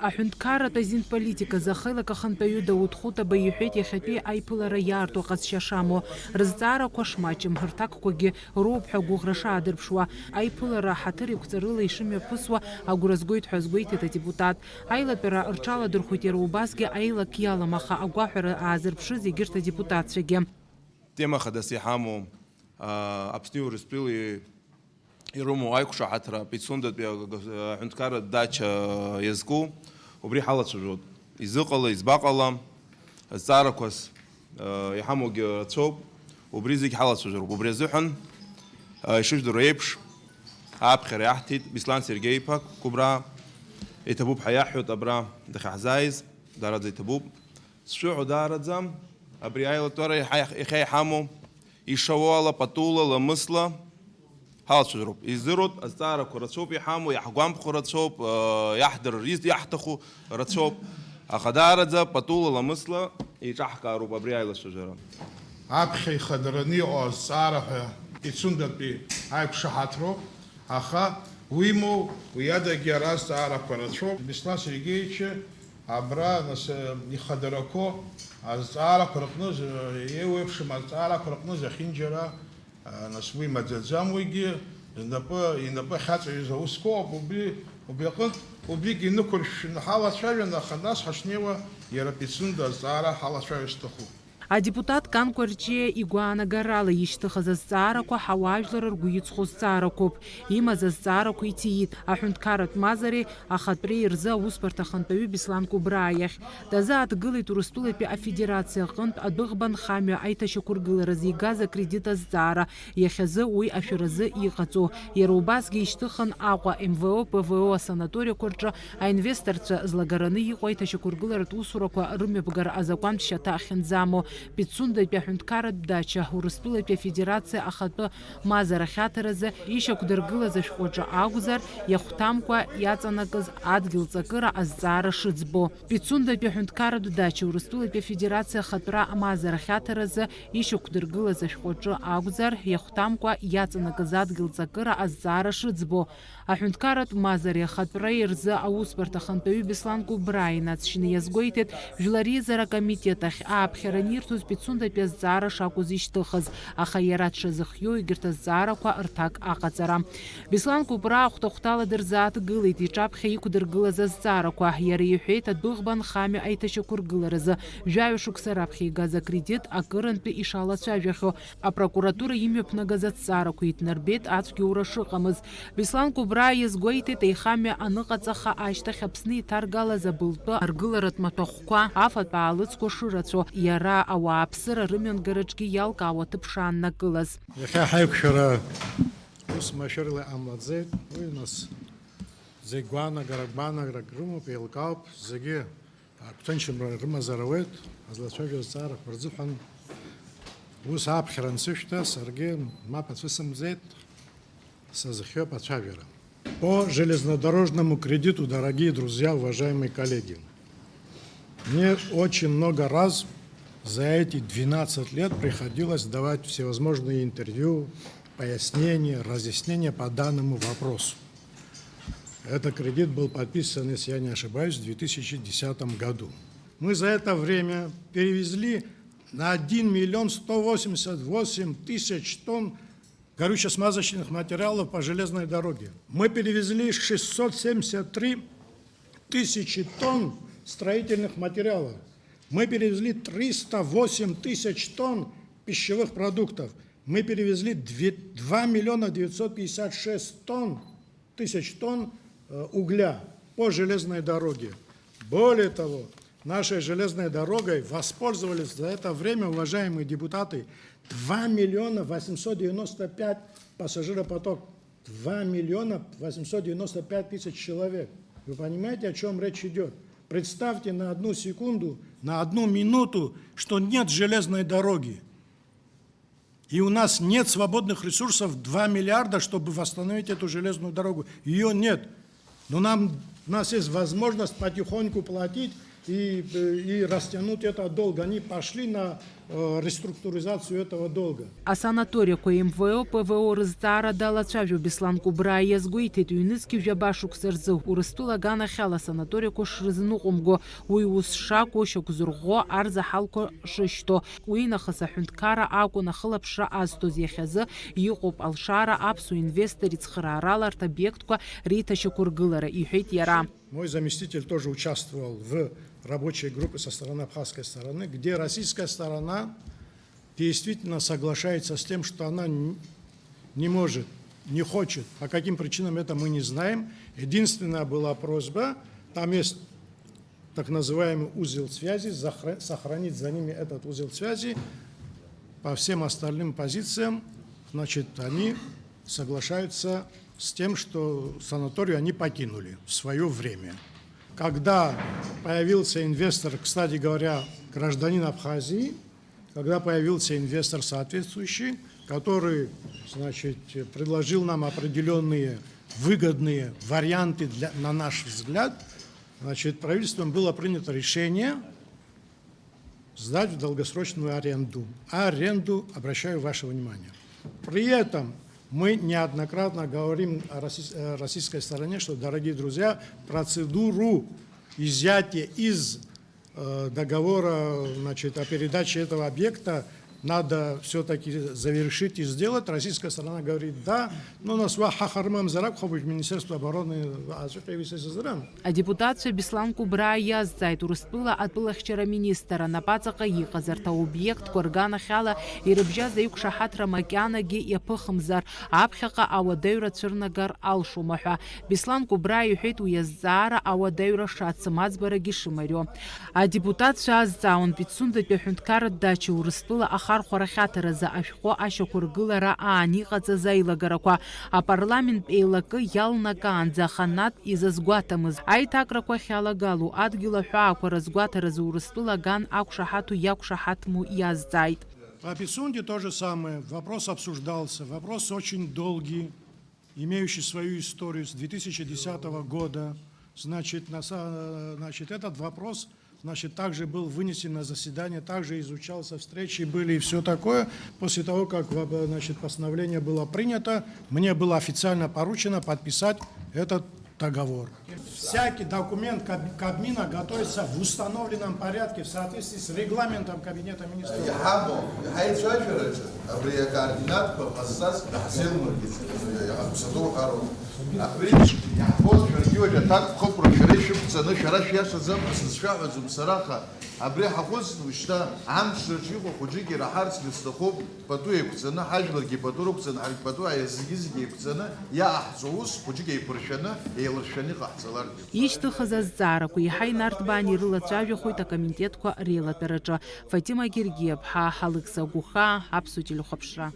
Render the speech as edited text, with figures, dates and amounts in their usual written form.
Аҳәынҭқарратә азинpolitika захылак ахантәаҩы Дауҭ Хәытаба иҳәеит иахьатәи аиԥылара иаарту аҟазшьа шамоу, рызҵаарақәа шмаҷым, ҳрҭакқәагьы роуп ҳәа гәыӷра шаадырԥшуа, аиԥылара ҳаҭыр еиқәҵарыла ишымҩаԥысуа агәра згоит ҳәа азгәеиҭеит адепутат. Аилатәара рҽаладырхәит иара убасгьы аилак иалам, аха агәаҳәара аазырԥшыз егьырҭ адепутатцәагьы. Тема хадас иҳамоу Аԥсни Урыстәылеи ирымоу аиқәшаҳаҭра Пицундатәи аҳәынҭқарратә дача иазку, убри ҳалацәажәоит. Изыҟала, избаҟала, азҵаарақәас иҳамоугьы рацәоуп, убри зегь ҳалацәажәароуп. Убри азыҳәан ишыжәдыру еиԥш аԥхьара иаҳҭеит Беслан Сергеи-иԥа Кәыбра, иҭабуп ҳаиаҳҳәоит абра дахьаҳзааиз, даараӡа иҭабуп. Сшәыҳәо даараӡа абри аилатәара иахьа иҳамоу ишауа ала, патула, ламысла ҳалацәажәароуп. Издыруеит, азҵаарақәа рацәоуп иҳамоу, иаҳгәамԥхо рацәоуп, иаҳҭаху рацәоуп. Аха даараӡа патула, ламысла еиҿаҳкаароуп абри аилацәажәара. Аԥхьа ихадараны иҟоу азҵаара Пицундатәи аиқәшаҳаҭроуп, аха уимоу уи адагьы ара азҵаарақәа рацәоуп. Беслан Сергеевич абра ихадарақәоу азҵаарақәа рҟны еиуеиԥшым азҵаарақәа рҟны захьынџьара уи маӡаӡам, уигьы инапы ахьаҵаҩыз аусқәа ауп. Убри аҟнытә убригьы инықәыршәшәаны ҳалацәажәан, аха нас ҳашнеиуа иара Пицунда азҵаара ҳалацәажәар сҭахуп. Адепутат Кан Кәарҷиа игәаанагарала ишьҭыхыз азҵаарақәа ҳауаажәлар ргәы иҵхо зҵаарақәоуп. Имаз азҵаарақәа иҭиит аҳәынҭқарратә мазареи ахатәреи рзы аусбарҭа ахантәаҩы Беслан Кәыбраа иахь. Дазааҭгылеит Урыстәылатәи афедерациа аҟнытә адәыӷбан хамҩа аиҭашьақәыргыларазы игаз акредит азҵаара, иахьазы уи ашәаразы иҟаҵо. Иара убасгьы ишьҭыхан Аҟәа МВО, ПВО асанаториақәа рҿы аинвесторцәа злагараны иҟоу аиҭашьақәыргыларатә усурақәа рымҩаԥгара азакәантә шьаҭа ахьынӡамоу. Пицундатәи аҳәынҭқарратә дача Урыстәылатәи афедерациа ахатәы мазара хьаҭаразы ишьақәдыргылаз ашәҟәаҿы акәзар, иахәҭамкәа иаҵанакыз адгьылҵакыра азҵаара шыӡбо. Пицундатәи аҳәынҭқарратә дача Урыстәылатәи афедерациа ахатәра мазара хьаҭаразы ишьақәдыргылаз ашәҟәаҿы акәзар, иахәҭамкәа иаҵанакыз адгьылҵакыра азҵаара шыӡбо. Аҳәынҭқарратә мазареи ахатәреи рзы аусбарҭа ахантәаҩы Беслан Кәыбраа инаҵшьны иазгәеиҭеит жәлариазара акомитет ахь ааԥхьара анирҭоз Пицундатәи азҵаара шакәыз ишьҭыхыз, аха иара дшазыхиоу егьырҭ азҵаарақәа рҭак аҟаҵара. Беслан Кәыбраа хәҭа-хәҭала дырзааҭгылеит иҿаԥхьа иқәдыргылаз азҵаарақәа. Иара иҳәеит адәыӷбан хамҩа аиҭашьақәыргыларазы жәаҩа-шықәса раԥхьа игаз акредит акырынтәы ишалацәажәахьоу. Апрокуратура имҩаԥнагаз азҵаарақәа иҭнарбеит ацәгьоура шыҟамыз. Беслан Кәыбраа иазгәеиҭеит аихамҩа аныҟаҵаха ашьҭахь Аԥсны иҭаргалаз абылтәы аргыларатә маҭәахәқәа афатә аалыҵқәа шырацәоу, иара ауааԥсыра рымҩангараҿгьы иалкаауа ҭыԥ шааннакылаз. Иахьа ҳаиқәшәара ус машәырла иҟамлаӡеит. Уи нас зегь гәаанагарак рымоуп, еилкаауп, зегьы агәҭынчымра рымазар ауеит. Азлацәажәо азҵаарақәа рзыҳәан ус аԥхьара ансышәҭа саргьы мап ацәысымӡеит, сазыхиоуп ацәажәара. По железнодорожному кредиту, дорогие друзья, уважаемые коллеги, мне очень много раз за эти 12 лет приходилось давать всевозможные интервью, пояснения, разъяснения по данному вопросу. Этот кредит был подписан, если я не ошибаюсь, в 2010 году. Мы за это время перевезли на 1 188 000 тонн горюче-смазочных материалов по железной дороге. Мы перевезли 673 000 тонн строительных материалов. Мы перевезли 308 000 тонн пищевых продуктов. Мы перевезли 2 956 тысяч тонн угля по железной дороге. Более того, нашей железной дорогой воспользовались за это время, уважаемые депутаты, 2 895 пассажиропоток. 2 895 000 человек. Вы понимаете, о чем речь идет? Представьте на одну секунду, на одну минуту, что нет железной дороги. И у нас нет свободных ресурсов 2 миллиарда, чтобы восстановить эту железную дорогу. Ее нет. Но у нас есть возможность потихоньку платить и растянуть это долго. Они пошли на реструктуризацию этого долга. Асанаториақәа МВО, ПВО рызҵаара далацәажәо Беслан Кубраа иазгәеиҭеит ҩнызқьи жәабашықәса рзы Урыстәыла аганахьала асанаториақәа шрызныҟәымго, уи ус шакәу шьақәзырӷәӷәо арзаҳалқәа шышьҭо. Уи нахыс аҳәынҭқарра акәын ахылаԥшра азҭоз, иахьазы иҟоуп алшара аԥсуа инвестор ицхыраарала арҭ обиектқәа реиҭашьақәыргылара, иҳәеит иара. Мой заместитель тоже участвовал в рабочей группе со стороны абхазской стороны, где российская сторона действительно соглашается с тем, что она не может, не хочет. По каким причинам это мы не знаем. Единственная была просьба, там есть так называемый узел связи, сохранить за ними этот узел связи. По всем остальным позициям, значит, они соглашаются с тем, что санаторию они покинули в свое время. Когда появился инвестор, кстати говоря, гражданин Абхазии, когда появился инвестор соответствующий, который, значит, предложил нам определенные выгодные варианты на наш взгляд, значит, правительством было принято решение сдать в долгосрочную аренду. Аренду, обращаю ваше внимание. При этом мы неоднократно говорим о российской стороне, что, дорогие друзья, процедуру изъятия из договора, значит, о передаче этого объекта надо все-таки завершить и сделать. Российская сторона говорит да, но на свой хахармам зарабхович Министерство обороны Адепутациа Беслан Кубраа иазҵааит Урыстәыла атәылахьчара министр анапаҵаҟа иҟаз арҭ аобиектқәа рганахьала ирыбжьаз аиқәшаҳаҭра макьанагьы иаԥыхымзар, аԥхьаҟа ауадаҩра цәырнагар алшома ҳәа. Беслан Кубраа иҳәеит уи азҵаара ауадаҩра шацым, аӡбарагьы шымарио. Адепутатцәа азҵаауан Пицундатәи аҳәынҭқарратә дача Урыстәыла ахархәара хьаҭаразы ашәҟәы ашьақәыргылара аан иҟаҵаз аилагарақәа апарламент еилакы иалнакаанӡа аханатә изазгәаҭамыз аиҭакрақәа ахьалагало адгьыл аҳәаақәа разгәаҭаразы Урыстәыла аган ақәшаҳаҭу иақәшаҳаҭму иазҵааит. По Пицунде то же самое. Вопрос обсуждался. Вопрос очень долгий, имеющий свою историю с 2010 года. Значит, этот вопрос, значит, также был вынесен на заседание, также изучался, встречи были и все такое. После того, как, значит, постановление было принято, мне было официально поручено подписать этот договор. Всякий документ Кабмина готовится в установленном порядке в соответствии с регламентом Кабинета министров. абри ҳаҟәыҵны ушьҭа амш рҿы хәыҷык ираҳарц исҭахуп пату еиқәҵаны ҳажәларгьы пату рықәҵаны ҳаргьы пату зегьы еиқәҵаны иааҳҵо ус хәыҷык еиқәыршәаны еилыршәаны иҟаҳҵаларгьы. Ишьҭыхыз азҵаарақәа иаҳа инарҭбаан ирылацәажәахоит акомитетқәа реилатәараҿы. Фатима Гергиев-ԥҳа, Ҳалықьса Гәыхаа, Аԥсуа телехәаԥшра.